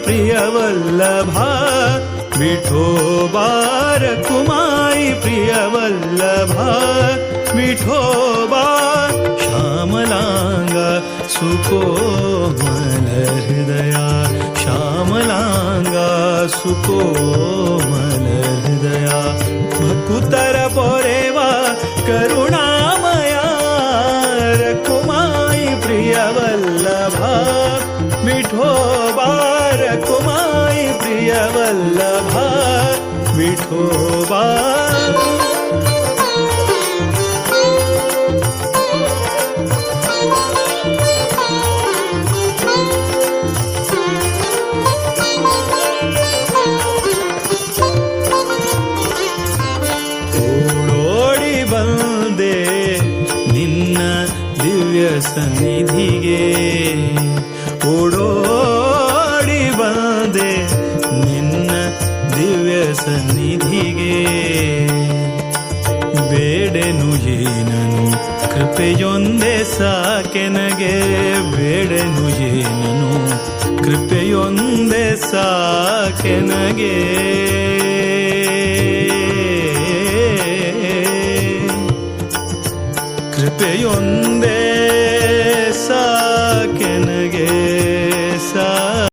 ಪ್ರಿಯವಲ್ಲಭ ವಿಠೋಬಾ ರಕುಮಾಯಿ ಪ್ರಿಯವಲ್ಲಭ ವಿಠೋಬಾ ಶ್ಯಾಮಲಾಂಗ ಸುಕೋಮಲ ಹೃದಯ ಶ್ಯಾಮಲಾಂಗ ಸುಕೋಮಲ ಹೃದಯ ಭಕುತರ ಪೊರೆವಾ ಕರುಣಾಮಯ ರಕುಮಾಯಿ ಪ್ರಿಯವಲ್ಲಭ ವಿಠೋಬಾ ರಕುಮಾಯಿ ಪ್ರಿಯವಲ್ಲಭ ವಿಠೋಬಾ ಸನ್ನಿಧಿಗೆ ಓಡೋಡಿ ಬಂದೆ ನಿನ್ನ ದಿವ್ಯ ಸನ್ನಿಧಿಗೆ ಬೇಡೆನು ಏನನು ಕೃಪೆಯೊಂದೇ ಸಾಕೆನಗೆ ಬೇಡೆನು ಏನನು ಕೃಪೆಯೊಂದೇ ಸಾಕೆನಗೆ ಕೃಪೆಯೊಂದೇ